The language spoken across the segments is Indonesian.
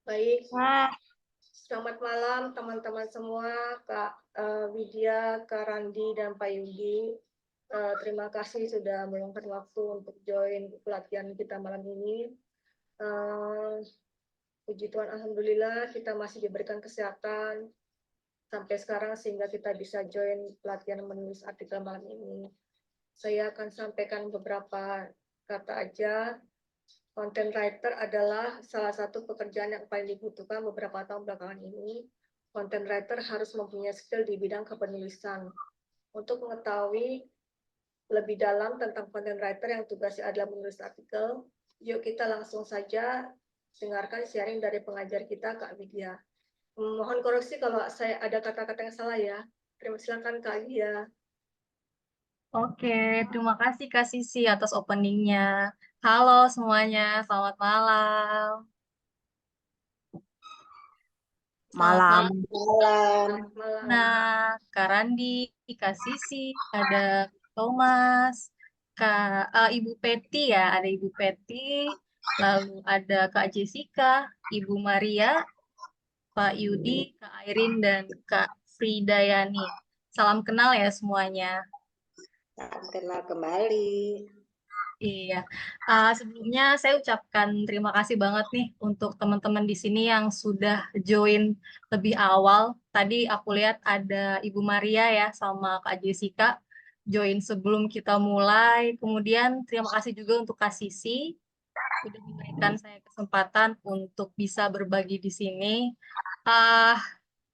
Baik, Wah, selamat malam teman-teman semua, Kak Widya, Kak Randi, dan Pak Yugi. Terima kasih sudah meluangkan waktu untuk join pelatihan kita malam ini. Eh, Puji Tuhan, Alhamdulillah kita masih diberikan kesehatan sampai sekarang sehingga kita bisa join pelatihan menulis artikel malam ini. Saya akan sampaikan beberapa kata aja. Content writer adalah salah satu pekerjaan yang paling dibutuhkan beberapa tahun belakangan ini. Content writer harus mempunyai skill di bidang kepenulisan. Untuk mengetahui lebih dalam tentang content writer yang tugasnya adalah menulis artikel, yuk kita langsung saja dengarkan sharing dari pengajar kita, Kak Widya. Mohon koreksi kalau saya ada kata-kata yang salah ya. Terima silakan Kak Widya. oke. Terima kasih Kak Sisi atas openingnya. Halo semuanya, selamat malam. Selamat Malam. malam. Selamat malam. Nah, Kak Randi, Kak Sisi, ada Thomas, Ibu Peti ya, ada Ibu Peti, lalu ada Kak Jessica, Ibu Maria, Pak Yudi, Kak Airin, dan Kak Fridayani. Salam kenal ya semuanya. Salam kenal kembali. Iya, sebelumnya saya ucapkan terima kasih banget nih untuk teman-teman di sini yang sudah join lebih awal. Tadi aku lihat ada Ibu Maria ya sama Kak Jessica join sebelum kita mulai. Kemudian terima kasih juga untuk Kak Sisi sudah memberikan saya kesempatan untuk bisa berbagi di sini. Ah,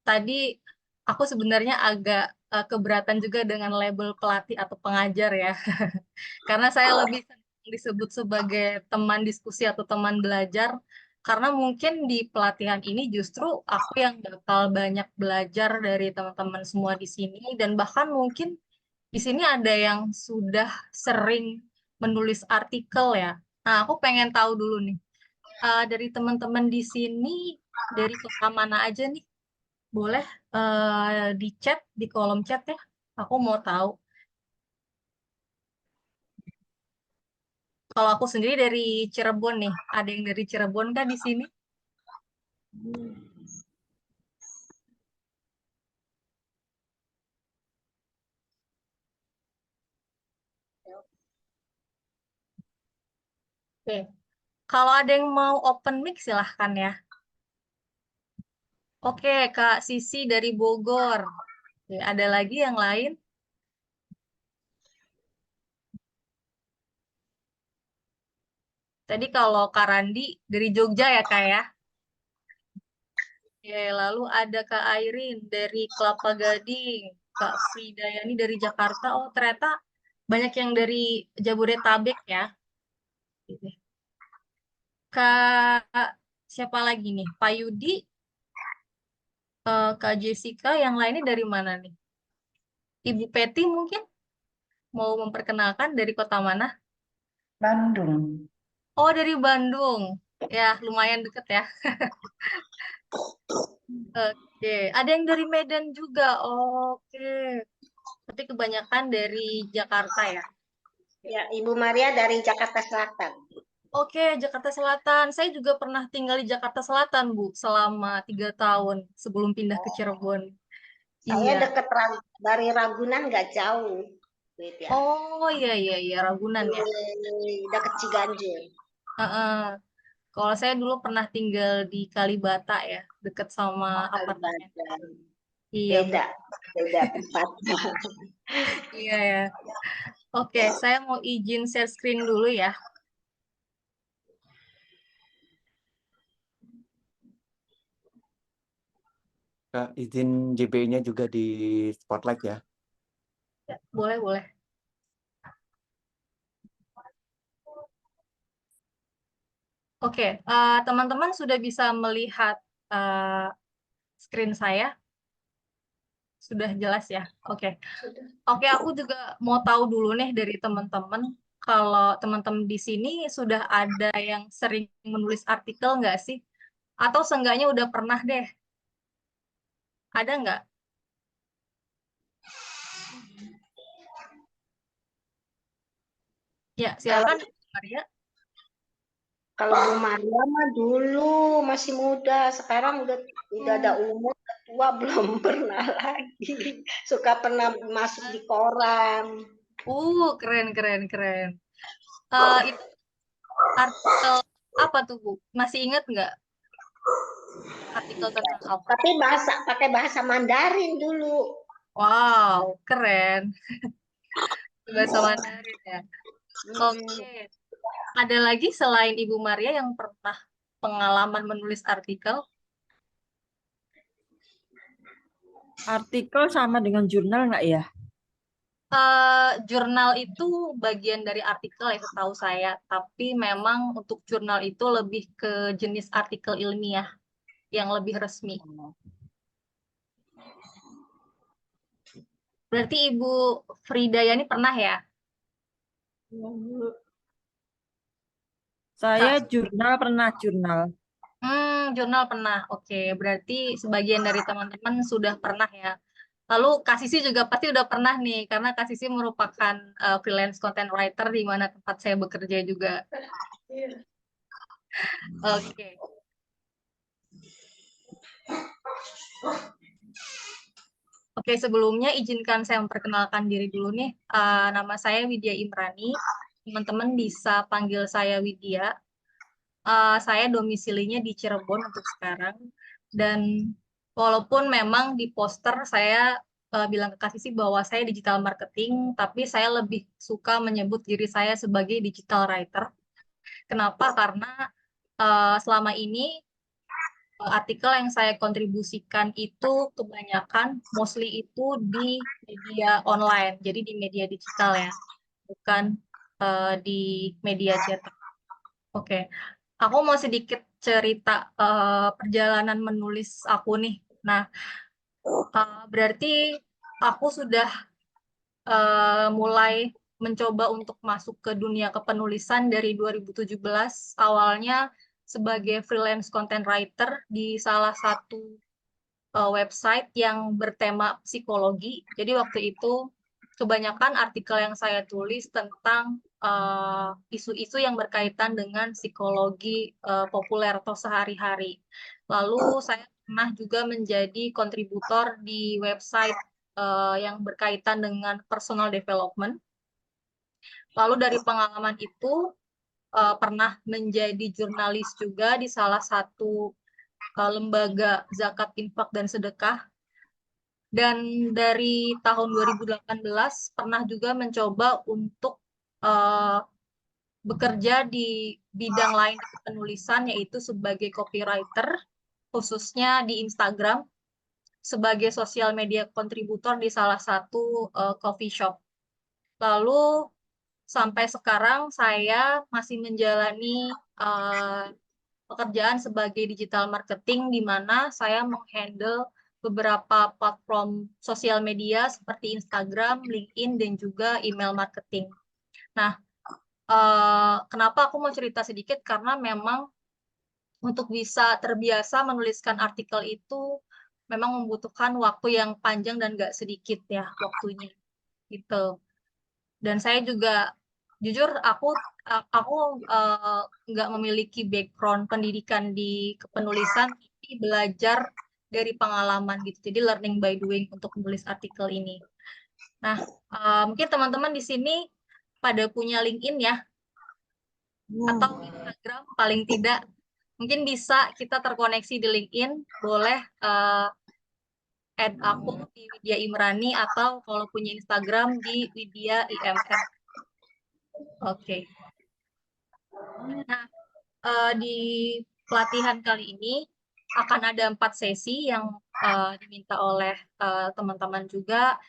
Tadi aku sebenarnya agak keberatan juga dengan label pelatih atau pengajar ya. Karena saya lebih senang disebut sebagai teman diskusi atau teman belajar, karena mungkin di pelatihan ini justru aku yang bakal banyak belajar dari teman-teman semua di sini, dan bahkan mungkin di sini ada yang sudah sering menulis artikel ya. Nah, aku pengen tahu dulu nih, dari teman-teman di sini, dari kota mana aja nih? Boleh di chat, di kolom chat ya. Aku mau tahu. Kalau aku sendiri dari Cirebon nih. Ada yang dari Cirebon kan di sini? Oke. Kalau ada yang mau open mic silahkan ya. Oke, Kak Sisi dari Bogor. Oke, ada lagi yang lain? Tadi kalau Kak Randi dari Jogja ya, Kak ya? Oke, lalu ada Kak Airin dari Kelapa Gading. Kak Fridayani dari Jakarta. Oh, ternyata banyak yang dari Jabodetabek ya. Kak, siapa lagi nih? Pak Yudi, Kak Jessica, yang lainnya dari mana nih? Ibu Peti mungkin mau memperkenalkan dari kota mana? Bandung. Oh, dari Bandung. Ya, lumayan deket ya. Oke, ada yang dari Medan juga. Oke, tapi kebanyakan dari Jakarta ya. Ya, Ibu Maria dari Jakarta Selatan. Oke, Jakarta Selatan. Saya juga pernah tinggal di Jakarta Selatan, Bu, selama 3 tahun sebelum pindah ke Cirebon. Saya Iya. dekat dari Ragunan nggak jauh. Wait ya. Oh, iya, iya, iya, Ragunan ya. Dekat Ciganjur. Heeh. Kalau saya dulu pernah tinggal di Kalibata ya, deket sama Oh, apartemen. Kalimantan. Iya, Beda, betul. beda tempat. Iya ya. Oke, saya mau izin share screen dulu ya. Kak, izin JB-nya juga di spotlight ya. Ya, boleh, boleh. Oke, teman-teman sudah bisa melihat eh, screen saya? Sudah jelas ya? Oke. Sudah. Oke, aku juga mau tahu dulu nih dari teman-teman, kalau teman-teman di sini sudah ada yang sering menulis artikel nggak sih? Atau seenggaknya udah pernah deh? Ada nggak? Ya, Kalau silakan, Maria. Kalau Bu Maria mah dulu masih muda, sekarang udah ada umur, udah tua belum pernah lagi. Suka pernah masuk di koran. Keren, keren, keren. Itu artikel apa tuh, Bu? Masih ingat nggak artikel tentang apa? Tapi pakai bahasa Mandarin dulu. Wow, keren. Bahasa Mandarin ya. Hmm. Oke. Ada lagi selain Ibu Maria yang pernah pengalaman menulis artikel? Artikel sama dengan jurnal nggak ya? Jurnal itu bagian dari artikel ya setahu saya, tapi memang untuk jurnal itu lebih ke jenis artikel ilmiah yang lebih resmi. Berarti Ibu Fridayani pernah ya? Saya jurnal pernah jurnal. Jurnal pernah. Oke, berarti sebagian dari teman-teman sudah pernah ya. Lalu Kak Sisi juga pasti udah pernah nih, karena Kak Sisi merupakan freelance content writer di mana tempat saya bekerja juga. Iya. Oke. Oke, sebelumnya izinkan saya memperkenalkan diri dulu nih. Nama saya Widya Imrani. Teman-teman bisa panggil saya Widya. Saya domisilinya di Cirebon untuk sekarang. Dan walaupun memang di poster saya bilang ke Kak Sisi bahwa saya digital marketing, tapi saya lebih suka menyebut diri saya sebagai digital writer. Kenapa? Karena selama ini artikel yang saya kontribusikan itu kebanyakan mostly itu di media online, jadi di media digital ya, bukan di media cetak. Oke, aku mau sedikit cerita perjalanan menulis aku nih. Nah, berarti aku sudah mulai mencoba untuk masuk ke dunia kepenulisan dari 2017. Awalnya sebagai freelance content writer di salah satu website yang bertema psikologi. Jadi waktu itu kebanyakan artikel yang saya tulis tentang isu-isu yang berkaitan dengan psikologi populer atau sehari-hari. Lalu saya pernah juga menjadi kontributor di website yang berkaitan dengan personal development. Lalu dari pengalaman itu pernah menjadi jurnalis juga di salah satu lembaga zakat, infak, dan sedekah. Dan dari tahun 2018 pernah juga mencoba untuk bekerja di bidang lain di penulisan, yaitu sebagai copywriter, khususnya di Instagram, sebagai sosial media kontributor di salah satu coffee shop. Lalu sampai sekarang saya masih menjalani pekerjaan sebagai digital marketing, di mana saya menghandle beberapa platform sosial media seperti Instagram, LinkedIn, dan juga email marketing. Nah, kenapa aku mau cerita sedikit? Karena memang untuk bisa terbiasa menuliskan artikel itu memang membutuhkan waktu yang panjang dan nggak sedikit ya waktunya gitu. Dan saya juga jujur aku nggak memiliki background pendidikan di kepenulisan, tapi belajar dari pengalaman gitu. Jadi learning by doing untuk menulis artikel ini. Nah, mungkin teman-teman di sini pada punya LinkedIn ya, atau Instagram paling tidak. Mungkin bisa kita terkoneksi di LinkedIn, boleh add aku di Widya Imrani, atau kalau punya Instagram di Widya IMR. Oke. Nah, di pelatihan kali ini akan ada 4 sesi yang diminta oleh teman-teman juga.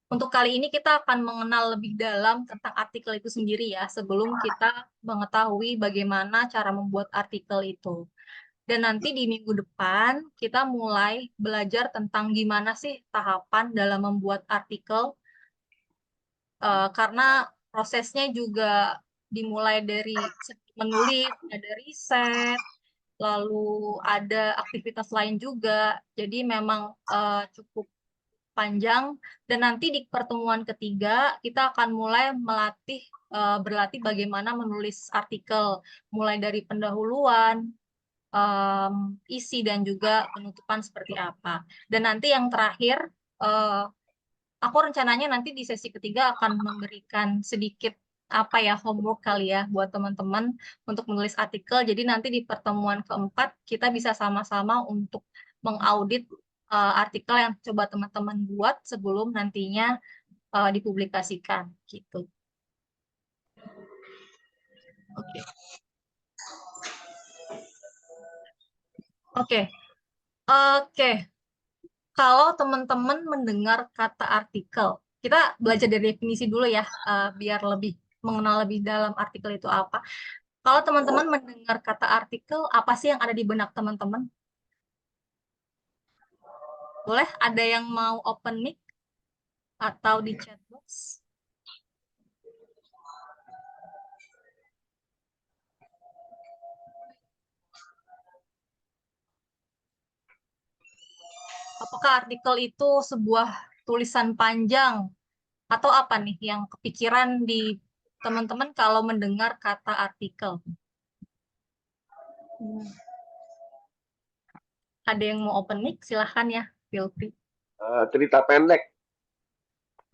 Untuk kali ini kita akan mengenal lebih dalam tentang artikel itu sendiri ya, sebelum kita mengetahui bagaimana cara membuat artikel itu. Dan nanti di minggu depan kita mulai belajar tentang gimana sih tahapan dalam membuat artikel, karena prosesnya juga dimulai dari menulis, ada riset, lalu ada aktivitas lain juga. Jadi memang cukup panjang, dan nanti di pertemuan ketiga kita akan mulai melatih berlatih bagaimana menulis artikel, mulai dari pendahuluan, isi, dan juga penutupan seperti apa. Dan nanti yang terakhir, aku rencananya nanti di sesi ketiga akan memberikan sedikit homework kali ya buat teman-teman untuk menulis artikel. Jadi nanti di pertemuan keempat kita bisa sama-sama untuk mengaudit artikel yang coba teman-teman buat sebelum nantinya dipublikasikan gitu. Oke. Oke. Kalau teman-teman mendengar kata artikel, kita belajar dari definisi dulu ya, biar lebih mengenal lebih dalam artikel itu apa. Kalau teman-teman mendengar kata artikel, apa sih yang ada di benak teman-teman? Boleh ada yang mau open mic atau di chat box? Apakah artikel itu sebuah tulisan panjang atau apa nih yang kepikiran di teman-teman kalau mendengar kata artikel? Ada yang mau open mic? Silahkan ya, feel free. Cerita pendek.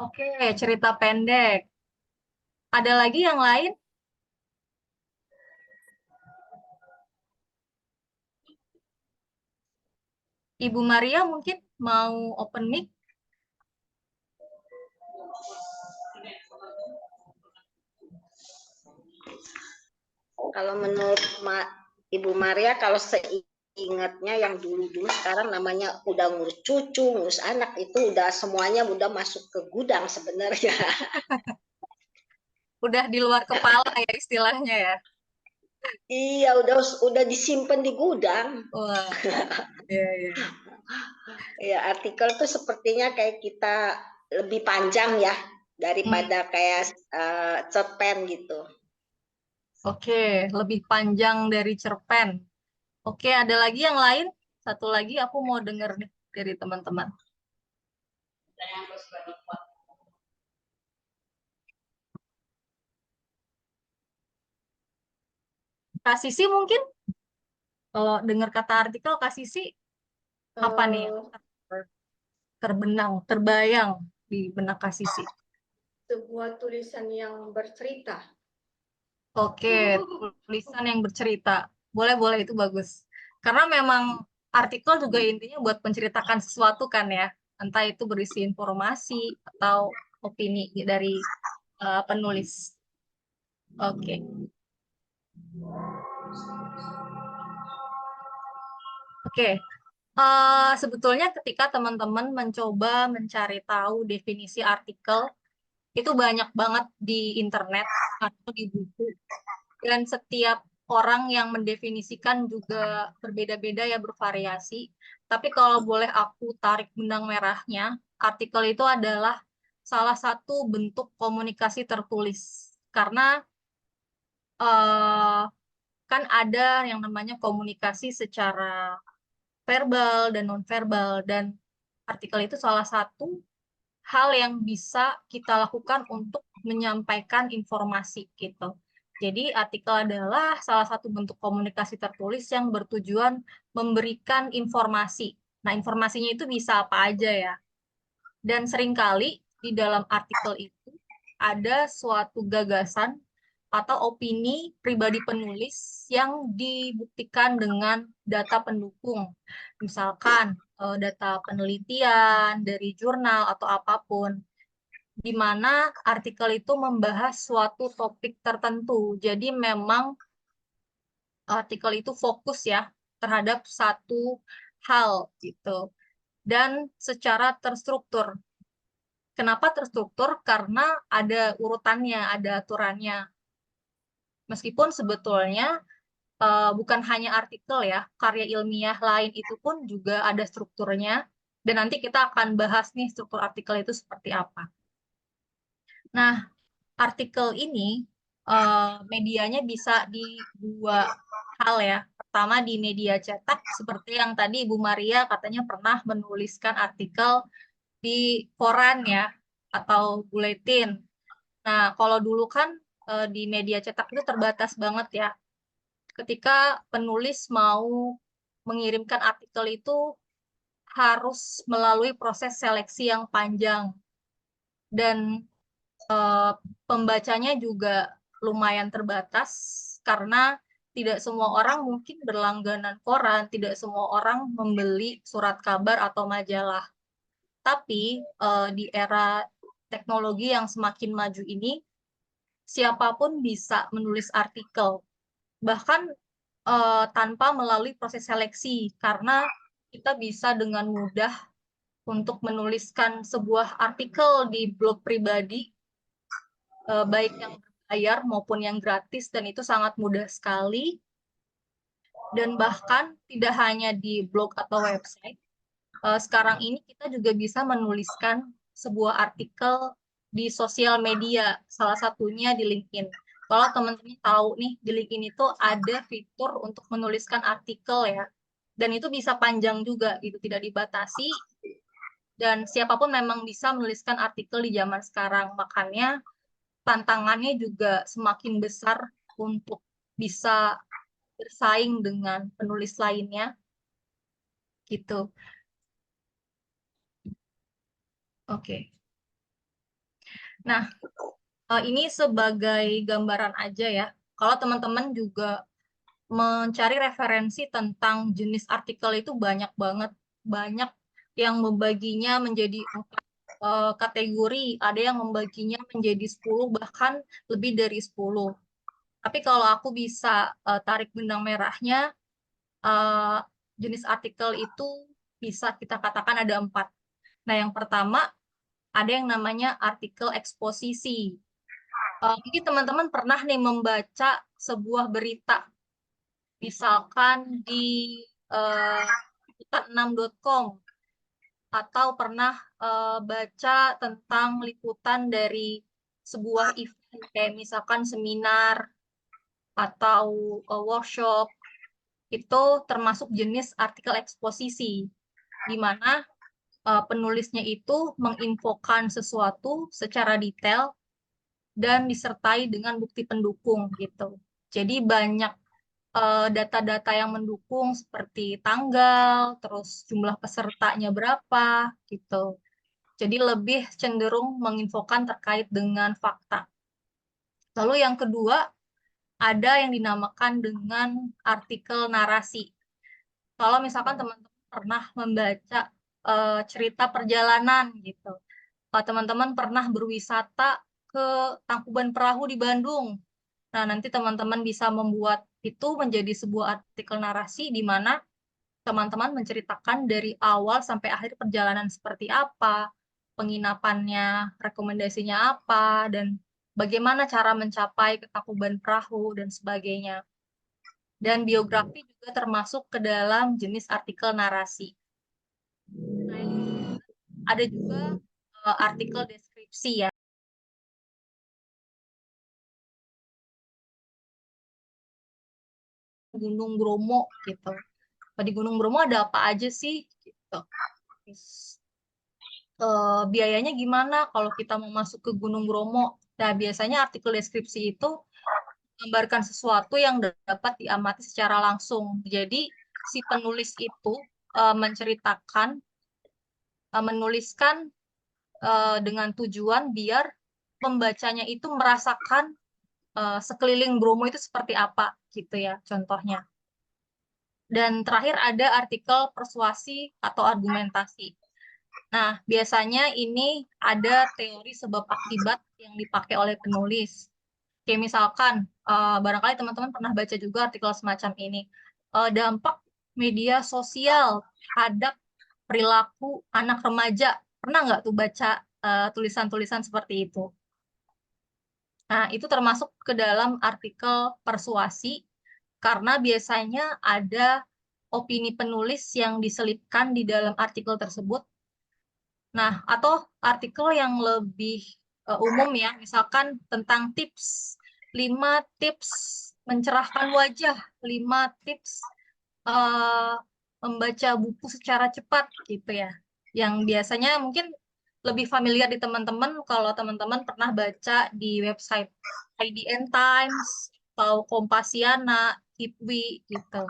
Oke, cerita pendek. Ada lagi yang lain? Ibu Maria mungkin mau open mic? Kalau menurut Ibu Maria, kalau seingatnya yang dulu-dulu, sekarang namanya udah ngurus cucu, ngurus anak, itu udah semuanya udah masuk ke gudang sebenarnya. Udah di luar kepala ya istilahnya ya. Iya, udah disimpan di gudang. Wah, iya. Ya, artikel tuh sepertinya kayak kita lebih panjang ya daripada kayak cerpen gitu. Oke, lebih panjang dari cerpen. Oke, ada lagi yang lain? Satu lagi aku mau denger nih dari teman-teman. Kak Sisi mungkin? Kalau dengar kata artikel Kak Sisi, apa nih yang terbenang, terbayang di benak Kak Sisi? Sebuah tulisan yang bercerita. Oke, tulisan yang bercerita. Boleh, itu bagus. Karena memang artikel juga intinya buat menceritakan sesuatu kan ya. Entah itu berisi informasi atau opini dari penulis. Oke. Sebetulnya ketika teman-teman mencoba mencari tahu definisi artikel, itu banyak banget di internet atau di buku. Dan setiap orang yang mendefinisikan juga berbeda-beda ya, bervariasi. Tapi kalau boleh aku tarik benang merahnya, artikel itu adalah salah satu bentuk komunikasi tertulis. Karena kan ada yang namanya komunikasi secara verbal dan nonverbal, dan artikel itu salah satu hal yang bisa kita lakukan untuk menyampaikan informasi gitu. Jadi artikel adalah salah satu bentuk komunikasi tertulis yang bertujuan memberikan informasi. Nah, informasinya itu bisa apa aja ya. Dan seringkali di dalam artikel itu ada suatu gagasan atau opini pribadi penulis yang dibuktikan dengan data pendukung. Misalkan data penelitian dari jurnal atau apapun, di mana artikel itu membahas suatu topik tertentu. Jadi memang artikel itu fokus ya terhadap satu hal gitu. Dan secara terstruktur. Kenapa terstruktur? Karena ada urutannya, ada aturannya. Meskipun sebetulnya bukan hanya artikel ya, karya ilmiah lain itu pun juga ada strukturnya. Dan nanti kita akan bahas nih struktur artikel itu seperti apa. Nah, artikel ini medianya bisa di dua hal ya. Pertama di media cetak, seperti yang tadi Ibu Maria katanya pernah menuliskan artikel di koran ya, atau buletin. Nah, kalau dulu kan di media cetak itu terbatas banget ya. Ketika penulis mau mengirimkan artikel itu harus melalui proses seleksi yang panjang dan pembacanya juga lumayan terbatas karena tidak semua orang mungkin berlangganan koran, tidak semua orang membeli surat kabar atau majalah. Tapi di era teknologi yang semakin maju ini, siapapun bisa menulis artikel, bahkan tanpa melalui proses seleksi, karena kita bisa dengan mudah untuk menuliskan sebuah artikel di blog pribadi, baik yang berbayar maupun yang gratis, dan itu sangat mudah sekali. Dan bahkan tidak hanya di blog atau website, sekarang ini kita juga bisa menuliskan sebuah artikel di sosial media, salah satunya di LinkedIn. Kalau teman-teman tahu nih, di LinkedIn itu ada fitur untuk menuliskan artikel ya, dan itu bisa panjang juga, itu tidak dibatasi, dan siapapun memang bisa menuliskan artikel di zaman sekarang. Makanya tantangannya juga semakin besar untuk bisa bersaing dengan penulis lainnya, gitu. Oke. Nah, ini sebagai gambaran aja ya. Kalau teman-teman juga mencari referensi tentang jenis artikel itu banyak banget. Banyak yang membaginya menjadi 4 kategori, ada yang membaginya menjadi 10, bahkan lebih dari 10. Tapi kalau aku bisa tarik benang merahnya, jenis artikel itu bisa kita katakan ada 4. Nah, yang pertama ada yang namanya artikel eksposisi. Mungkin teman-teman pernah nih membaca sebuah berita, misalkan di 6.com, atau pernah baca tentang liputan dari sebuah event, kayak misalkan seminar atau workshop. Itu termasuk jenis artikel eksposisi, di mana penulisnya itu menginfokan sesuatu secara detail dan disertai dengan bukti pendukung gitu. Jadi banyak data-data yang mendukung seperti tanggal, terus jumlah pesertanya berapa gitu. Jadi lebih cenderung menginfokan terkait dengan fakta. Lalu yang kedua, ada yang dinamakan dengan artikel narasi. Kalau misalkan teman-teman pernah membaca cerita perjalanan gitu, teman-teman pernah berwisata ke Tangkuban Perahu di Bandung. Nah, nanti teman-teman bisa membuat itu menjadi sebuah artikel narasi di mana teman-teman menceritakan dari awal sampai akhir perjalanan seperti apa, penginapannya, rekomendasinya apa, dan bagaimana cara mencapai ke Tangkuban Perahu, dan sebagainya. Dan biografi juga termasuk ke dalam jenis artikel narasi. Nah, ada juga artikel deskripsi ya. Gunung Bromo gitu. Di Gunung Bromo ada apa aja sih gitu. Biayanya gimana kalau kita mau masuk ke Gunung Bromo? Nah, biasanya artikel deskripsi itu menggambarkan sesuatu yang dapat diamati secara langsung. Jadi si penulis itu menceritakan, menuliskan dengan tujuan biar pembacanya itu merasakan sekeliling Bromo itu seperti apa gitu ya contohnya. Dan terakhir ada artikel persuasi atau argumentasi. Nah, biasanya ini ada teori sebab akibat yang dipakai oleh penulis. Kayak misalkan, barangkali teman-teman pernah baca juga artikel semacam ini. Dampak media sosial terhadap perilaku anak remaja. Pernah nggak tuh baca tulisan-tulisan seperti itu? Nah, itu termasuk ke dalam artikel persuasi, karena biasanya ada opini penulis yang diselipkan di dalam artikel tersebut. Nah, atau artikel yang lebih umum ya, misalkan tentang 5 tips mencerahkan wajah, 5 tips membaca buku secara cepat gitu ya. Yang biasanya mungkin lebih familiar di teman-teman kalau teman-teman pernah baca di website IDN Times atau Kompasiana, IPWI gitu.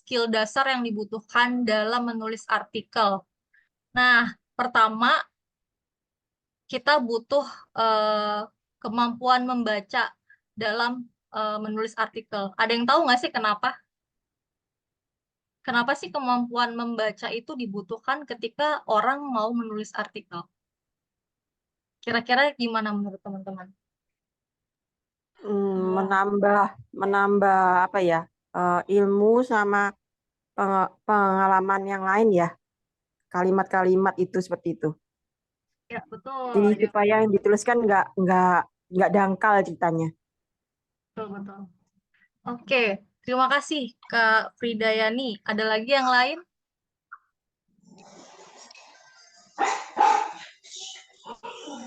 Skill dasar yang dibutuhkan dalam menulis artikel. Nah, pertama kita butuh kemampuan membaca dalam menulis artikel. Ada yang tahu nggak sih kenapa? Kenapa sih kemampuan membaca itu dibutuhkan ketika orang mau menulis artikel? Kira-kira gimana menurut teman-teman? menambah apa ya, ilmu sama pengalaman yang lain ya, kalimat-kalimat itu seperti itu. Ya, betul. Jadi Ya, supaya yang dituliskan nggak dangkal ceritanya. betul. Oke, terima kasih Kak Fridayani. Ada lagi yang lain?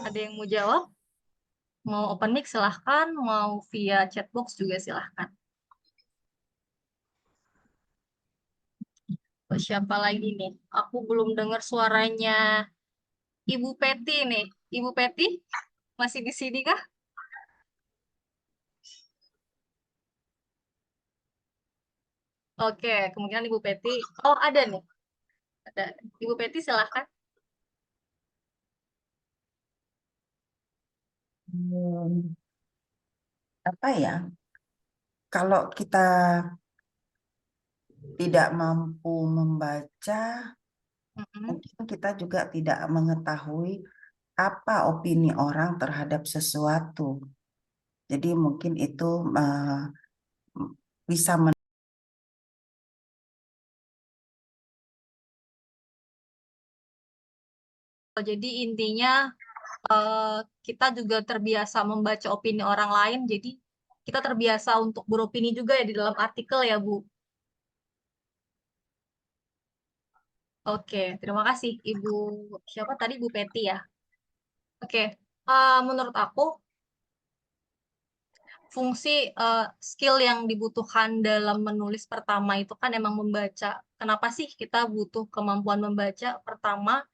Ada yang mau jawab? Mau open mic silahkan, mau via chatbox juga silahkan. Oh, siapa lagi nih? Aku belum dengar suaranya Ibu Peti nih. Ibu Peti, masih di sini kah? Oke, kemungkinan Ibu Peti. Oh, ada nih. Ada. Ibu Peti silahkan. Apa ya? Kalau kita tidak mampu membaca, mungkin kita juga tidak mengetahui apa opini orang terhadap sesuatu. Jadi mungkin itu bisa Jadi intinya kita juga terbiasa membaca opini orang lain, jadi kita terbiasa untuk beropini juga ya di dalam artikel ya, Bu. Oke, terima kasih Ibu. Siapa tadi, Bu Peti ya? Oke, menurut aku fungsi skill yang dibutuhkan dalam menulis pertama itu kan emang membaca. Kenapa sih kita butuh kemampuan membaca? Pertama,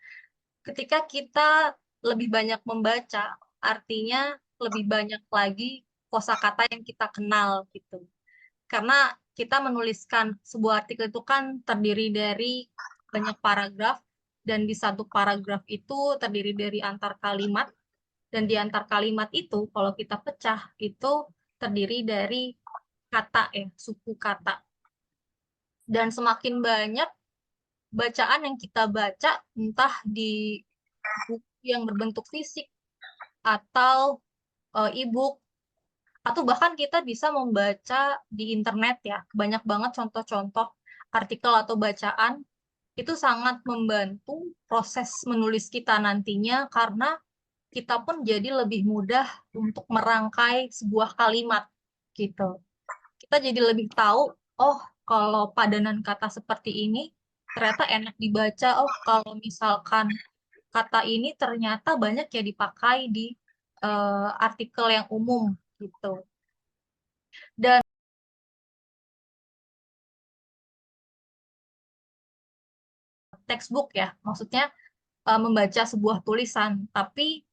ketika kita lebih banyak membaca, artinya lebih banyak lagi kosakata yang kita kenal gitu. Karena kita menuliskan sebuah artikel itu kan terdiri dari banyak paragraf, dan di satu paragraf itu terdiri dari antar kalimat, dan di antar kalimat itu kalau kita pecah itu terdiri dari kata suku kata. Dan semakin banyak bacaan yang kita baca, entah di buku yang berbentuk fisik atau e-book, atau bahkan kita bisa membaca di internet ya. Banyak banget contoh-contoh artikel atau bacaan itu sangat membantu proses menulis kita nantinya, karena kita pun jadi lebih mudah untuk merangkai sebuah kalimat gitu. Kita jadi lebih tahu, oh kalau padanan kata seperti ini ternyata enak dibaca, oh kalau misalkan kata ini ternyata banyak ya dipakai di artikel yang umum gitu. Dan textbook ya, maksudnya membaca sebuah tulisan, tapi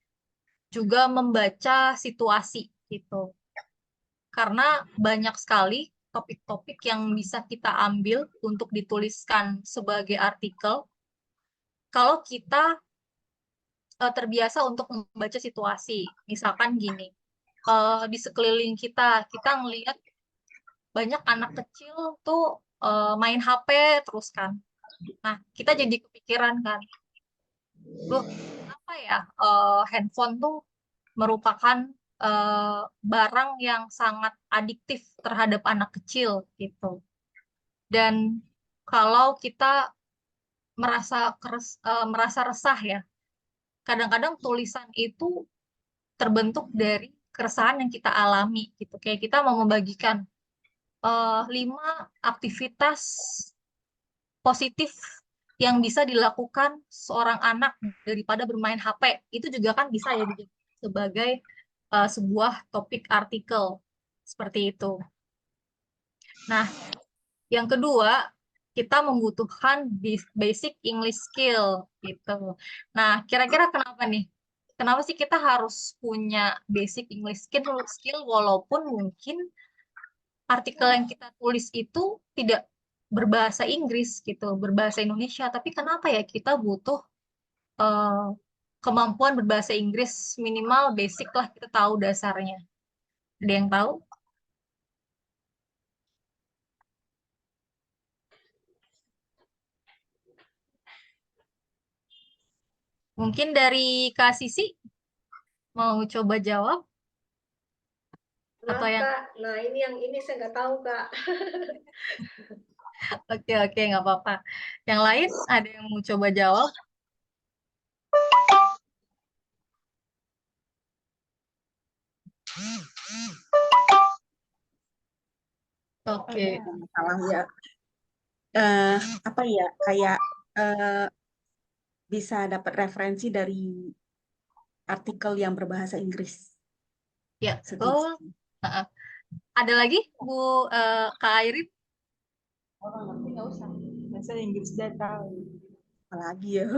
juga membaca situasi gitu. Karena banyak sekali topik-topik yang bisa kita ambil untuk dituliskan sebagai artikel kalau kita terbiasa untuk membaca situasi. Misalkan gini, di sekeliling kita ngelihat banyak anak kecil tuh main HP terus kan. Nah, kita jadi kepikiran kan, loh, apa ya, handphone tuh merupakan barang yang sangat adiktif terhadap anak kecil gitu. Dan kalau kita merasa resah ya, kadang-kadang tulisan itu terbentuk dari keresahan yang kita alami gitu. Kayak kita mau membagikan 5 aktivitas positif yang bisa dilakukan seorang anak daripada bermain HP. Itu juga kan bisa ya dijadikan sebagai sebuah topik artikel seperti itu. Nah, yang kedua, kita membutuhkan basic English skill gitu. Nah, kira-kira kenapa nih? Kenapa sih kita harus punya basic English skill walaupun mungkin artikel yang kita tulis itu tidak berbahasa Inggris gitu, berbahasa Indonesia, tapi kenapa ya kita butuh eh, kemampuan berbahasa Inggris minimal basic lah kita tahu dasarnya. Ada yang tahu? Mungkin dari Kak Sisi mau coba jawab atau Maaf yang Kak, nah ini saya nggak tahu Kak. oke nggak apa-apa. Yang lain ada yang mau coba jawab? Oke. Masalah ya apa ya kayak eh, bisa dapat referensi dari artikel yang berbahasa Inggris. Ya, Setuju. betul. Heeh. Ada lagi Bu Kak Airin? Orang ngerti nggak usah. Bahasa Inggris dia tahu. Apalagi ya.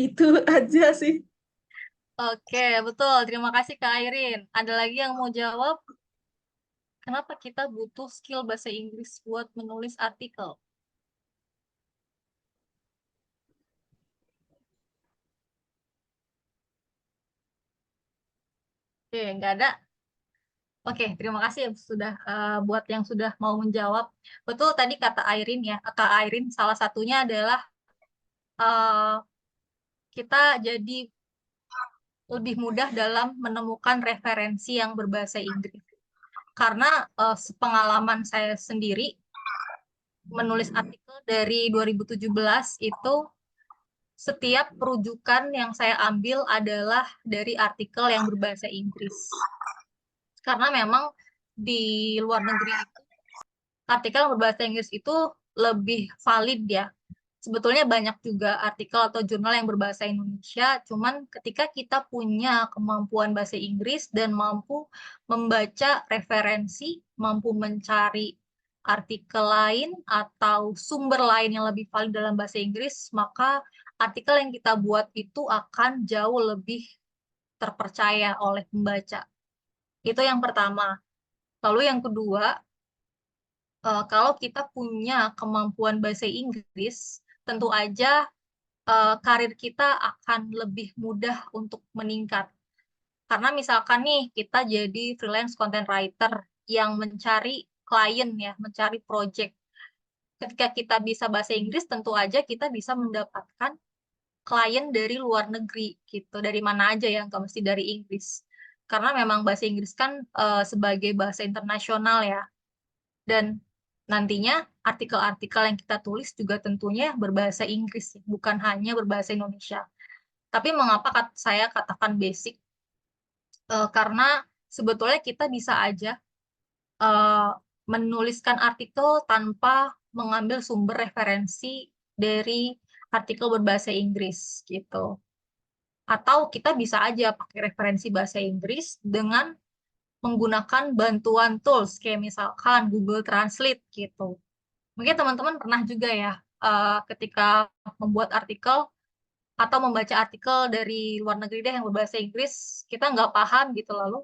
Itu aja sih. Oke, betul. Terima kasih Kak Airin. Ada lagi yang mau jawab? Kenapa kita butuh skill bahasa Inggris buat menulis artikel? Oke, nggak ada. Oke, terima kasih sudah buat yang sudah mau menjawab. Betul tadi kata Airin ya, Kak Airin salah satunya adalah eh, kita jadi lebih mudah dalam menemukan referensi yang berbahasa Inggris. Karena sepengalaman saya sendiri menulis artikel dari 2017 itu setiap rujukan yang saya ambil adalah dari artikel yang berbahasa Inggris. Karena memang di luar negeri itu artikel yang berbahasa Inggris itu lebih valid ya. Sebetulnya banyak juga artikel atau jurnal yang berbahasa Indonesia, cuman ketika kita punya kemampuan bahasa Inggris dan mampu membaca referensi, mampu mencari artikel lain atau sumber lain yang lebih valid dalam bahasa Inggris, maka artikel yang kita buat itu akan jauh lebih terpercaya oleh pembaca. Itu yang pertama. Lalu yang kedua, kalau kita punya kemampuan bahasa Inggris, tentu aja karir kita akan lebih mudah untuk meningkat. Karena misalkan nih kita jadi freelance content writer yang mencari klien ya, mencari project. Ketika kita bisa bahasa Inggris, tentu aja kita bisa mendapatkan klien dari luar negeri gitu, dari mana aja ya, nggak mesti dari Inggris. Karena memang bahasa Inggris kan sebagai bahasa internasional ya. Dan nantinya artikel-artikel yang kita tulis juga tentunya berbahasa Inggris, bukan hanya berbahasa Indonesia. Tapi mengapa saya katakan basic? Karena sebetulnya kita bisa aja menuliskan artikel tanpa mengambil sumber referensi dari artikel berbahasa Inggris gitu. Atau kita bisa aja pakai referensi bahasa Inggris dengan menggunakan bantuan tools kayak misalkan Google Translate gitu. Mungkin teman-teman pernah juga ya ketika membuat artikel atau membaca artikel dari luar negeri deh yang berbahasa Inggris, kita nggak paham gitu lalu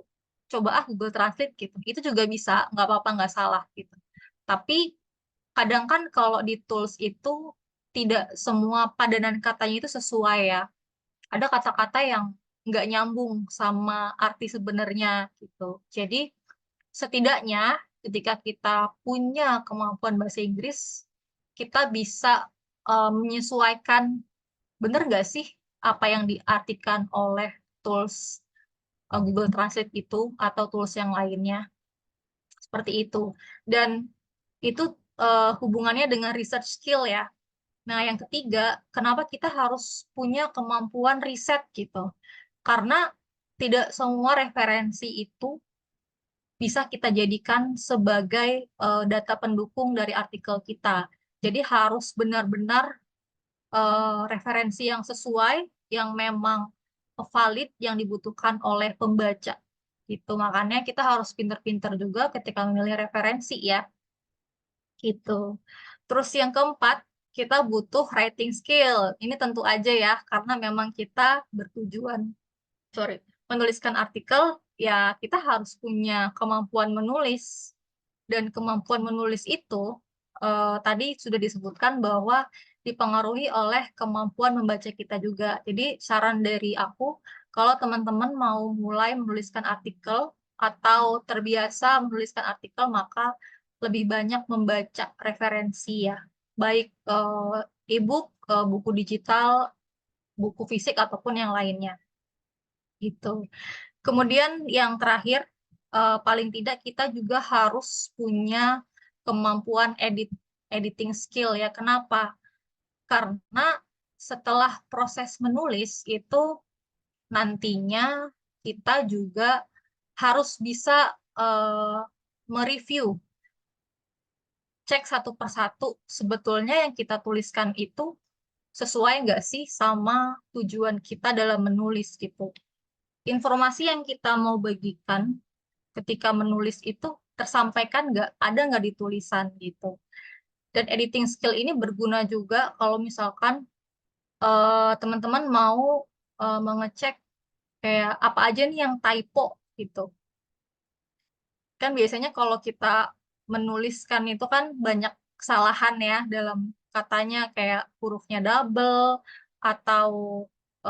coba Google Translate gitu. Itu juga bisa, nggak apa-apa, nggak salah gitu. Tapi kadang kan kalau di tools itu tidak semua padanan katanya itu sesuai ya. Ada kata-kata yang nggak nyambung sama arti sebenarnya gitu. Jadi setidaknya ketika kita punya kemampuan bahasa Inggris, kita bisa menyesuaikan benar nggak sih apa yang diartikan oleh tools Google Translate itu atau tools yang lainnya seperti itu. Dan itu hubungannya dengan research skill ya. Nah, yang ketiga, kenapa kita harus punya kemampuan riset gitu? Karena tidak semua referensi itu bisa kita jadikan sebagai data pendukung dari artikel kita. Jadi harus benar-benar referensi yang sesuai, yang memang valid, yang dibutuhkan oleh pembaca. Gitu. Makanya kita harus pinter-pinter juga ketika memilih referensi ya. gitu. Terus yang keempat, kita butuh writing skill. Ini tentu aja ya, karena memang kita bertujuan, menuliskan artikel, ya kita harus punya kemampuan menulis. Dan kemampuan menulis itu tadi sudah disebutkan bahwa dipengaruhi oleh kemampuan membaca kita juga. Jadi saran dari aku, kalau teman-teman mau mulai menuliskan artikel atau terbiasa menuliskan artikel, maka lebih banyak membaca referensi ya, baik e-book, buku digital, buku fisik ataupun yang lainnya. Gitu. Kemudian yang terakhir, paling tidak kita juga harus punya kemampuan editing skill ya. Kenapa? Karena setelah proses menulis itu nantinya kita juga harus bisa mereview, cek satu persatu sebetulnya yang kita tuliskan itu sesuai nggak sih sama tujuan kita dalam menulis gitu. Informasi yang kita mau bagikan ketika menulis itu tersampaikan nggak, ada nggak di tulisan gitu. Dan editing skill ini berguna juga kalau misalkan teman-teman mau mengecek kayak apa aja nih yang typo gitu. Kan biasanya kalau kita menuliskan itu kan banyak kesalahan ya dalam katanya, kayak hurufnya double atau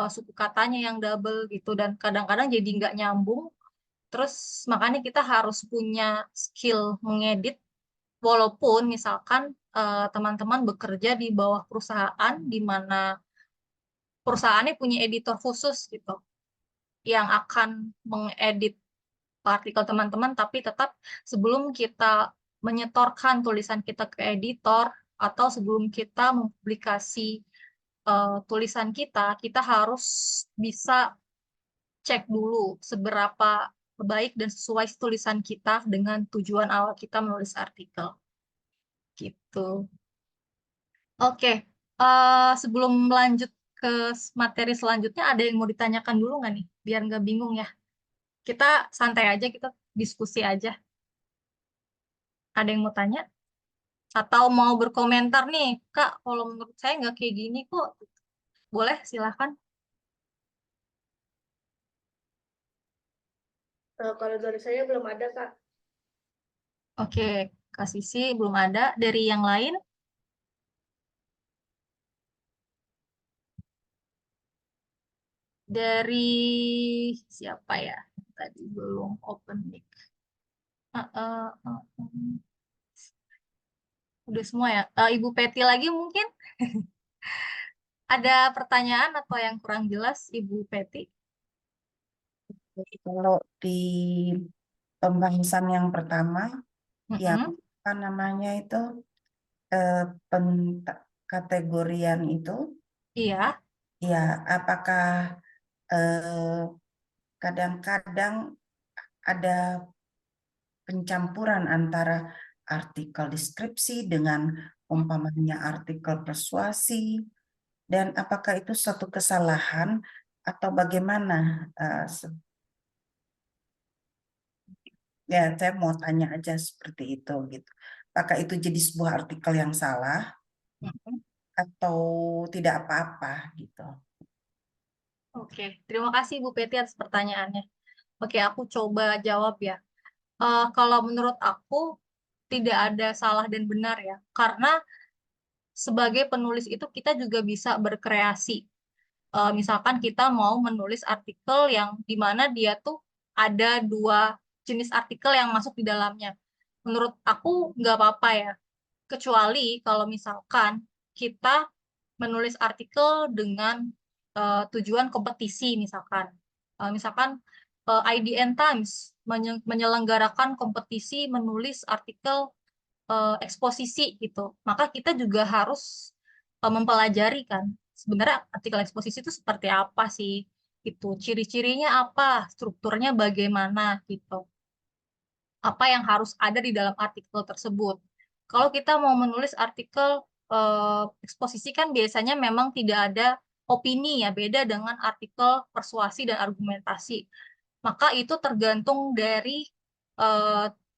suku katanya yang double gitu, dan kadang-kadang jadi nggak nyambung. Terus makanya kita harus punya skill mengedit, walaupun misalkan teman-teman bekerja di bawah perusahaan di mana perusahaannya punya editor khusus gitu yang akan mengedit artikel teman-teman, tapi tetap sebelum kita menyetorkan tulisan kita ke editor atau sebelum kita mempublikasi tulisan kita, kita harus bisa cek dulu seberapa baik dan sesuai tulisan kita dengan tujuan awal kita menulis artikel. Gitu. Oke, sebelum lanjut ke materi selanjutnya, ada yang mau ditanyakan dulu nggak nih? Biar nggak bingung ya. Kita santai aja, kita diskusi aja. Ada yang mau tanya? Atau mau berkomentar nih, Kak, kalau menurut saya nggak kayak gini kok. Boleh, silahkan. Kalau dari saya belum ada, Kak. Oke, Kak Sisi belum ada. Dari yang lain? Dari siapa ya? Tadi belum open mic. Udah semua ya? Ibu Peti lagi mungkin? Ada pertanyaan atau yang kurang jelas, Ibu Peti? Jadi kalau di pembahasan yang pertama, yang apa namanya itu kategorian itu, Iya. ya apakah kadang-kadang ada pencampuran antara artikel deskripsi dengan umpamanya artikel persuasi, dan apakah itu suatu kesalahan atau bagaimana? Ya, saya mau tanya aja seperti itu gitu. Apakah itu jadi sebuah artikel yang salah atau tidak apa-apa gitu? Oke, terima kasih Bu Peti atas pertanyaannya. Oke, aku coba jawab ya. Kalau menurut aku tidak ada salah dan benar ya, karena sebagai penulis itu kita juga bisa berkreasi. Misalkan kita mau menulis artikel yang dimana dia tuh ada dua jenis artikel yang masuk di dalamnya. Menurut aku nggak apa-apa ya, kecuali kalau misalkan kita menulis artikel dengan tujuan kompetisi misalkan. Misalkan IDN Times menyelenggarakan kompetisi menulis artikel eksposisi gitu. Maka kita juga harus mempelajari kan sebenarnya artikel eksposisi itu seperti apa sih, itu ciri-cirinya apa, strukturnya bagaimana gitu, apa yang harus ada di dalam artikel tersebut. Kalau kita mau menulis artikel eksposisi kan biasanya memang tidak ada opini ya, beda dengan artikel persuasi dan argumentasi. Maka itu tergantung dari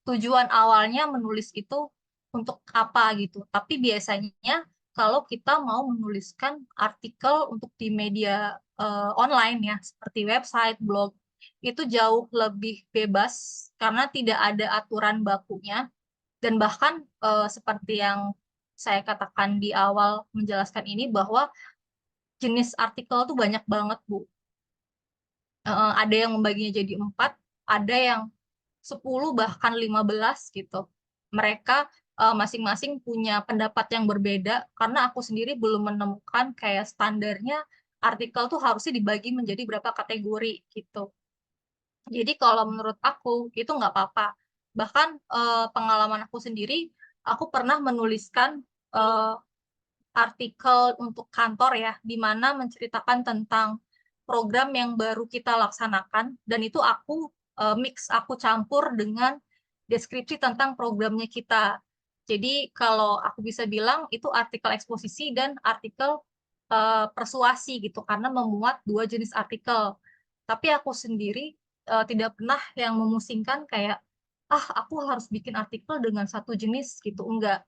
tujuan awalnya menulis itu untuk apa gitu. Tapi biasanya kalau kita mau menuliskan artikel untuk di media online ya, seperti website, blog, itu jauh lebih bebas karena tidak ada aturan bakunya. Dan bahkan seperti yang saya katakan di awal menjelaskan ini, bahwa jenis artikel tuh banyak banget, Bu. Ada yang membaginya jadi 4, ada yang 10 bahkan 15 gitu. Mereka masing-masing punya pendapat yang berbeda karena aku sendiri belum menemukan kayak standarnya artikel tuh harusnya dibagi menjadi berapa kategori gitu. Jadi kalau menurut aku itu nggak apa-apa. Bahkan pengalaman aku sendiri, aku pernah menuliskan artikel untuk kantor ya, di mana menceritakan tentang program yang baru kita laksanakan, dan itu aku aku campur dengan deskripsi tentang programnya kita. Jadi kalau aku bisa bilang itu artikel eksposisi dan artikel persuasi gitu, karena memuat 2 jenis artikel. Tapi aku sendiri tidak pernah yang memusingkan kayak, aku harus bikin artikel dengan 1 jenis gitu, enggak.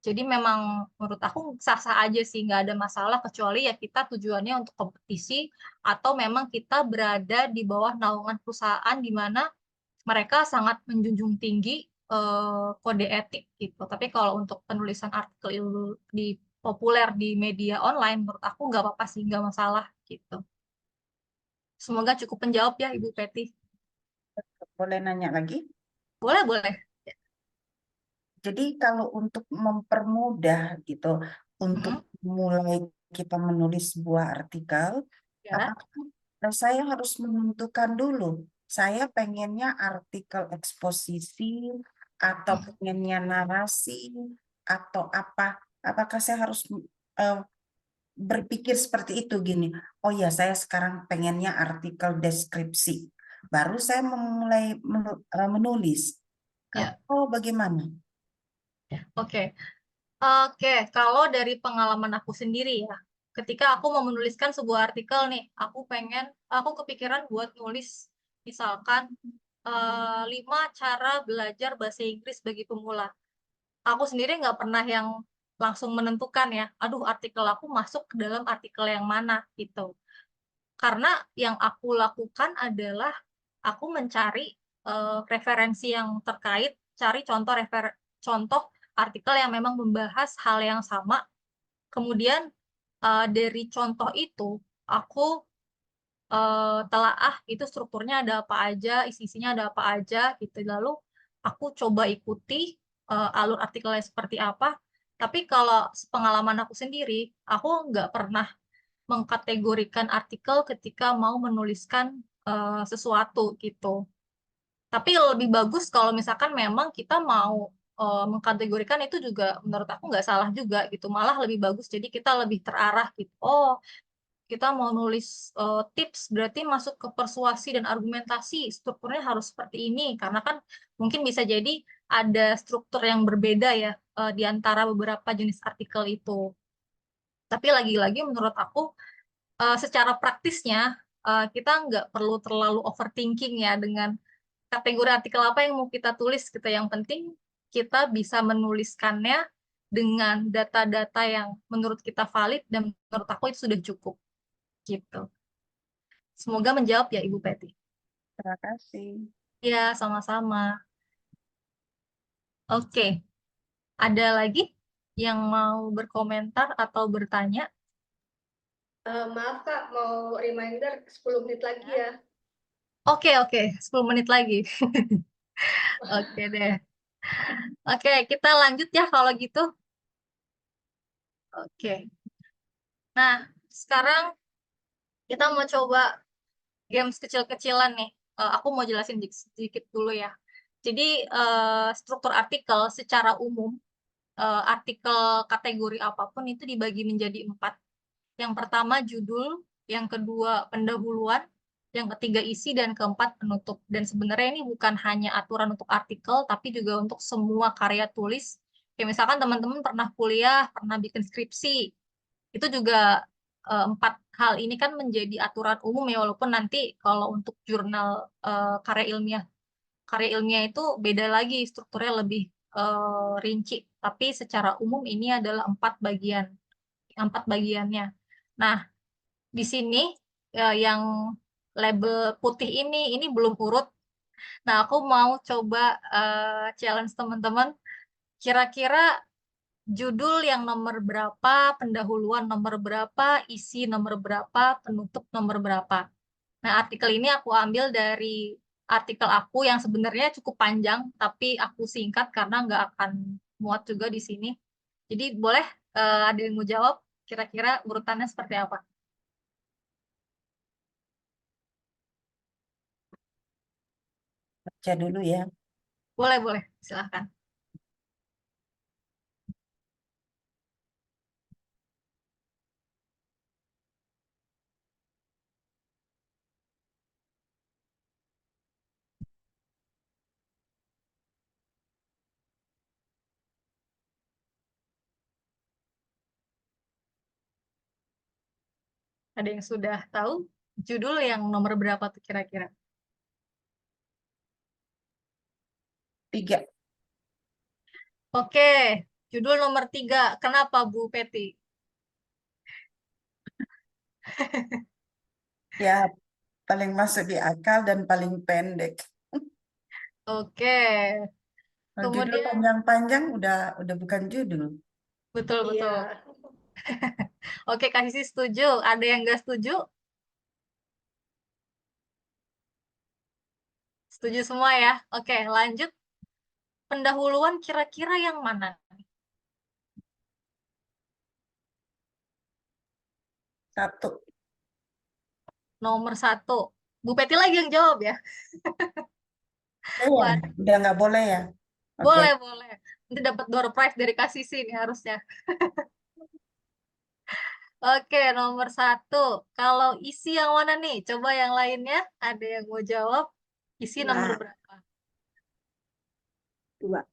Jadi memang menurut aku sah-sah aja sih, nggak ada masalah, kecuali ya kita tujuannya untuk kompetisi atau memang kita berada di bawah naungan perusahaan di mana mereka sangat menjunjung tinggi kode etik gitu. Tapi kalau untuk penulisan artikel di populer di media online, menurut aku nggak apa-apa sih, nggak masalah gitu. Semoga cukup menjawab ya Ibu Peti. Boleh nanya lagi? Boleh, boleh. Jadi kalau untuk mempermudah gitu, untuk mulai kita menulis sebuah artikel, Ya. apakah saya harus menentukan dulu, saya pengennya artikel eksposisi, atau pengennya narasi, atau apa? Apakah saya harus berpikir seperti itu gini, oh ya saya sekarang pengennya artikel deskripsi, baru saya memulai menulis. Ya. Atau bagaimana? Oke. Oke, kalau dari pengalaman aku sendiri ya, ketika aku mau menuliskan sebuah artikel nih, aku kepikiran buat nulis misalkan 5 cara belajar bahasa Inggris bagi pemula. Aku sendiri nggak pernah yang langsung menentukan ya, aduh artikel aku masuk ke dalam artikel yang mana gitu. Karena yang aku lakukan adalah aku mencari referensi yang terkait, cari contoh artikel yang memang membahas hal yang sama. Kemudian dari contoh itu aku telaah itu strukturnya ada apa aja, isi-isinya ada apa aja gitu. Lalu aku coba ikuti alur artikelnya seperti apa. Tapi kalau pengalaman aku sendiri, aku nggak pernah mengkategorikan artikel ketika mau menuliskan sesuatu gitu. Tapi lebih bagus kalau misalkan memang kita mau mengkategorikan, itu juga menurut aku nggak salah juga gitu. Malah lebih bagus, jadi kita lebih terarah gitu. Oh, kita mau nulis tips, berarti masuk ke persuasi dan argumentasi, strukturnya harus seperti ini. Karena kan mungkin bisa jadi ada struktur yang berbeda ya di antara beberapa jenis artikel itu. Tapi lagi-lagi menurut aku secara praktisnya kita nggak perlu terlalu overthinking ya dengan kategori artikel apa yang mau kita tulis gitu. Yang penting kita bisa menuliskannya dengan data-data yang menurut kita valid, dan menurut aku itu sudah cukup gitu. Semoga menjawab ya Ibu Peti. Terima kasih. Ya, sama-sama. Oke, ada lagi yang mau berkomentar atau bertanya? Maaf Kak, mau reminder 10 menit lagi ya. Oke, 10 menit lagi. Oke deh. Oke, kita lanjut ya kalau gitu. Oke. Nah, sekarang kita mau coba games kecil-kecilan nih. Aku mau jelasin sedikit dulu ya. Jadi, struktur artikel secara umum, artikel kategori apapun itu dibagi menjadi 4. Yang pertama judul, yang kedua pendahuluan, yang ketiga isi, dan keempat penutup. Dan sebenarnya ini bukan hanya aturan untuk artikel, tapi juga untuk semua karya tulis. Kayak misalkan teman-teman pernah kuliah, pernah bikin skripsi, itu juga 4 hal ini kan menjadi aturan umum ya, walaupun nanti kalau untuk jurnal karya ilmiah itu beda lagi, strukturnya lebih rinci, tapi secara umum ini adalah 4 bagiannya. Nah, di sini yang label putih ini belum urut. Nah, aku mau coba challenge teman-teman, kira-kira judul yang nomor berapa, pendahuluan nomor berapa, isi nomor berapa, penutup nomor berapa. Nah, artikel ini aku ambil dari artikel aku yang sebenarnya cukup panjang, tapi aku singkat karena nggak akan muat juga di sini. Jadi boleh ada yang mau jawab, kira-kira urutannya seperti apa? Baca dulu ya. Boleh, silahkan. Ada yang sudah tahu judul yang nomor berapa tuh kira-kira? 3. Oke, judul nomor 3. Kenapa Bu Peti? Ya, paling masuk di akal dan paling pendek. Oke, Kalau judul kemudian panjang-panjang udah bukan judul. betul. Iya. Oke, Kak Sisi setuju. Ada yang nggak setuju? Setuju semua ya? Oke, lanjut. Pendahuluan kira-kira yang mana? 1. Nomor 1. Bu Peti lagi yang jawab ya? Ya, Wah, udah nggak boleh ya. Oke. boleh. Nanti dapat door prize dari Kak Sisi nih harusnya. Oke, nomor 1. Kalau isi yang mana nih? Coba yang lainnya. Ada yang mau jawab? Isi nomor 2. berapa? 2.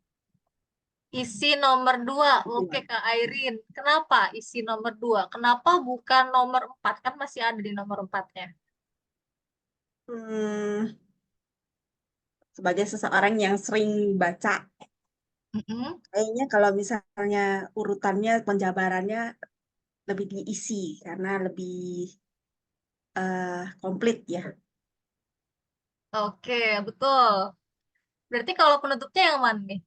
Isi nomor 2. Oke, Kak Airin. Kenapa isi nomor 2? Kenapa bukan nomor 4? Kan masih ada di nomor 4-nya. Hmm, sebagai seseorang yang sering baca, Mm-mm. kayaknya kalau misalnya urutannya, penjabarannya lebih diisi karena lebih komplit ya. Oke, betul. Berarti kalau penutupnya yang mana nih?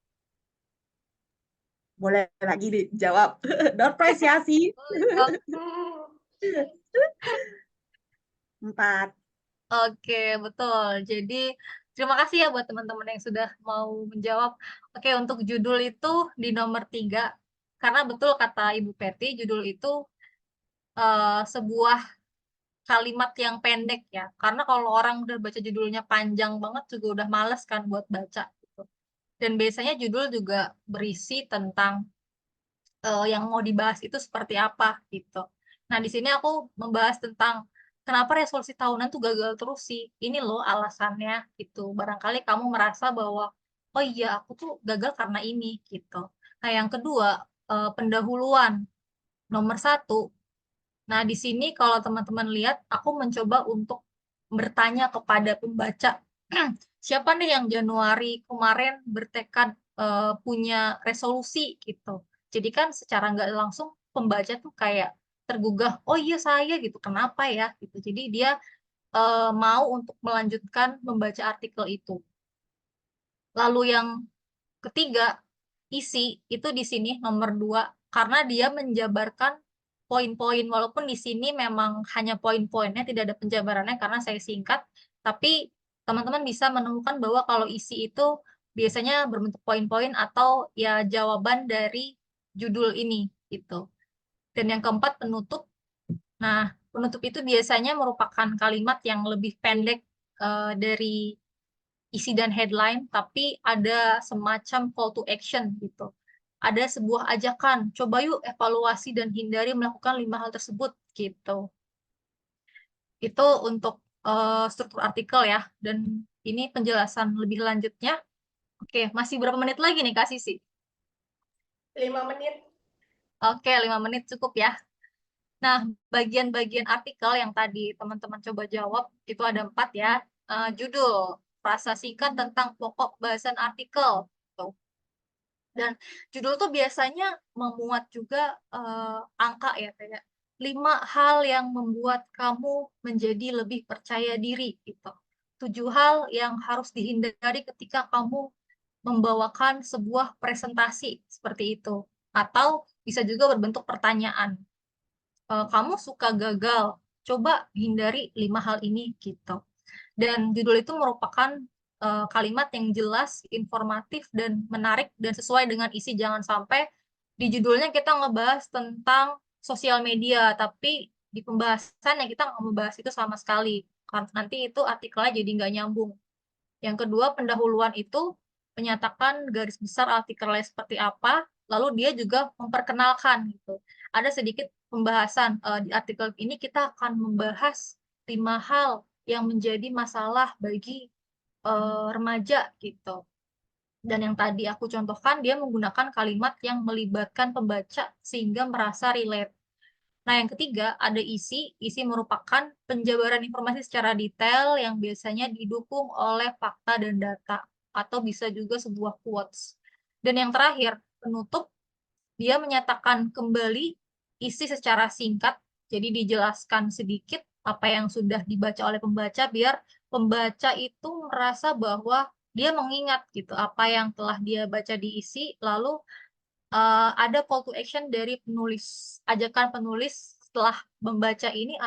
Boleh lagi dijawab. Door prize ya sih. Oke. 4. Oke, betul. Jadi, terima kasih ya buat teman-teman yang sudah mau menjawab. Oke, untuk judul itu di nomor 3. Karena betul kata Ibu Peti, judul itu sebuah kalimat yang pendek ya. Karena kalau orang udah baca judulnya panjang banget juga udah males kan buat baca gitu. Dan biasanya judul juga berisi tentang yang mau dibahas itu seperti apa gitu. Nah, di sini aku membahas tentang kenapa resolusi tahunan tuh gagal terus sih. Ini loh alasannya gitu. Barangkali kamu merasa bahwa oh iya aku tuh gagal karena ini gitu. Nah, yang kedua pendahuluan nomor 1. Nah, di sini kalau teman-teman lihat, aku mencoba untuk bertanya kepada pembaca, siapa nih yang Januari kemarin bertekad punya resolusi gitu. Jadi kan secara nggak langsung pembaca tuh kayak tergugah, oh iya saya gitu, kenapa ya gitu. Jadi dia mau untuk melanjutkan membaca artikel itu. Lalu yang ketiga, isi itu di sini nomor 2 karena dia menjabarkan poin-poin walaupun di sini memang hanya poin-poinnya tidak ada penjabarannya karena saya singkat, tapi teman-teman bisa menemukan bahwa kalau isi itu biasanya berbentuk poin-poin atau ya jawaban dari judul ini gitu. Dan yang keempat penutup. Nah, penutup itu biasanya merupakan kalimat yang lebih pendek dari isi dan headline, tapi ada semacam call to action gitu. Ada sebuah ajakan, coba yuk evaluasi dan hindari melakukan 5 hal tersebut gitu. Itu untuk struktur artikel ya. Dan ini penjelasan lebih lanjutnya. Oke, masih berapa menit lagi nih Kak Sisi? 5 menit. Oke, 5 menit cukup ya. Nah, bagian-bagian artikel yang tadi teman-teman coba jawab, itu ada 4 ya. Judul, frasa singkat tentang pokok bahasan artikel. Tuh. Dan judul tuh biasanya memuat juga angka ya, kayak 5 hal yang membuat kamu menjadi lebih percaya diri gitu. 7 hal yang harus dihindari ketika kamu membawakan sebuah presentasi seperti itu. Atau bisa juga berbentuk pertanyaan. Kamu suka gagal? Coba hindari 5 hal ini gitu. Dan judul itu merupakan kalimat yang jelas, informatif, dan menarik, dan sesuai dengan isi. Jangan sampai di judulnya kita ngebahas tentang sosial media, tapi di pembahasannya kita nggak membahas itu sama sekali. Karena nanti itu artikelnya jadi nggak nyambung. Yang kedua, pendahuluan itu menyatakan garis besar artikelnya seperti apa, lalu dia juga memperkenalkan gitu. Ada sedikit pembahasan di artikel ini kita akan membahas 5 hal yang menjadi masalah bagi remaja gitu. Dan yang tadi aku contohkan, dia menggunakan kalimat yang melibatkan pembaca sehingga merasa relate. Nah, yang ketiga ada isi. Isi merupakan penjabaran informasi secara detail yang biasanya didukung oleh fakta dan data, atau bisa juga sebuah quotes. Dan yang terakhir, penutup, dia menyatakan kembali isi secara singkat, jadi dijelaskan sedikit apa yang sudah dibaca oleh pembaca, biar pembaca itu merasa bahwa dia mengingat gitu apa yang telah dia baca di isi, lalu ada call to action dari penulis, ajakan penulis setelah membaca ini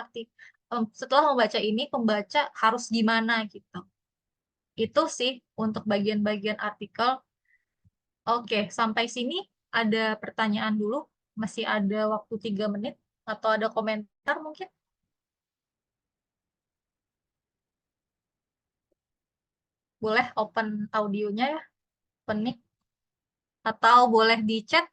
setelah membaca ini pembaca harus gimana gitu. Itu sih untuk bagian-bagian artikel. Oke, sampai sini ada pertanyaan dulu. Masih ada waktu 3 menit atau ada komentar mungkin? Boleh open audionya ya, open mic. Atau boleh di chat.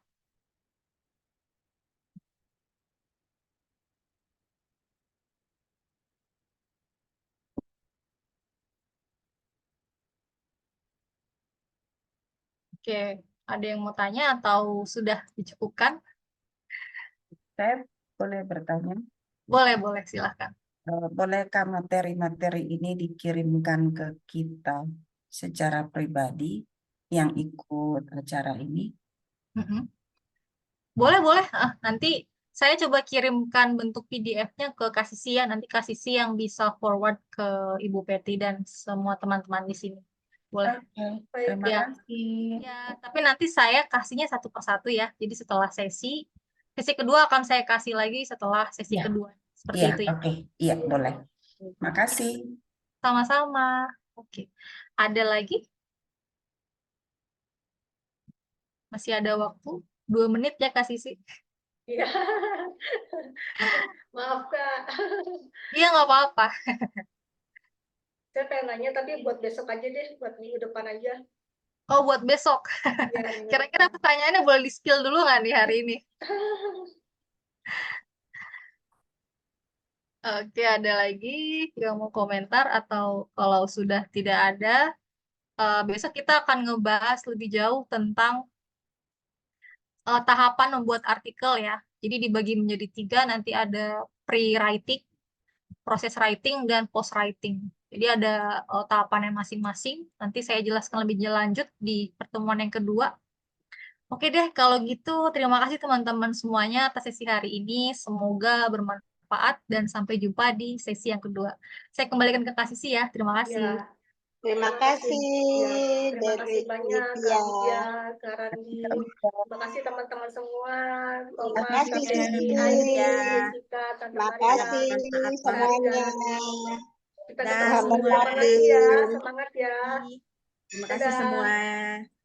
Oke, ada yang mau tanya atau sudah dicukupkan? Saya boleh bertanya, Boleh, silahkan. bolehkah materi-materi ini dikirimkan ke kita secara pribadi yang ikut acara ini? Mhm. Boleh. Nanti saya coba kirimkan bentuk PDF-nya ke Kak Sisi ya. Nanti Kak Sisi yang bisa forward ke Ibu Peti dan semua teman-teman di sini. Boleh. Oke, Baik, terima Ya. kasih. Ya, tapi nanti saya kasihnya satu persatu ya. Jadi setelah sesi kedua akan saya kasih lagi setelah sesi Ya. kedua. Seperti Iya, itu ya. oke. Iya, boleh. Makasih. Sama-sama. Oke. Ada lagi? Masih ada waktu 2 menit ya Kak Sisi. Iya. Maaf Kak. Iya, nggak apa-apa. Saya pengen nanya tapi buat besok aja deh, buat minggu depan aja. Oh, buat besok. Ya, minggu Kira-kira depan. pertanyaannya boleh di-spill dulu nggak di hari ini? Oke, ada lagi yang mau komentar atau kalau sudah tidak ada, besok kita akan ngebahas lebih jauh tentang tahapan membuat artikel ya. Jadi dibagi menjadi 3, nanti ada pre-writing, proses writing, dan post-writing. Jadi ada tahapannya masing-masing. Nanti saya jelaskan lebih lanjut di pertemuan yang kedua. Oke deh, kalau gitu terima kasih teman-teman semuanya atas sesi hari ini. Semoga bermanfaat dan sampai jumpa di sesi yang kedua. Saya kembalikan ke Kak Sisi ya. Terima kasih. Ya, Terima terima kasih. kasih Ya, terima dari kasih banyak Kak Lydia. Widya, Kak Randi. Terima kasih teman-teman semua. Terima Thomas, kasih Kak Sisi. Peggy, Andi, Jessica, Tante Terima Maria, kasih Mari semuanya. dan kita Dah ketemu minggu Selamat depan lagi ya. Martin. Semangat ya. Terima kasih Dadah. semua.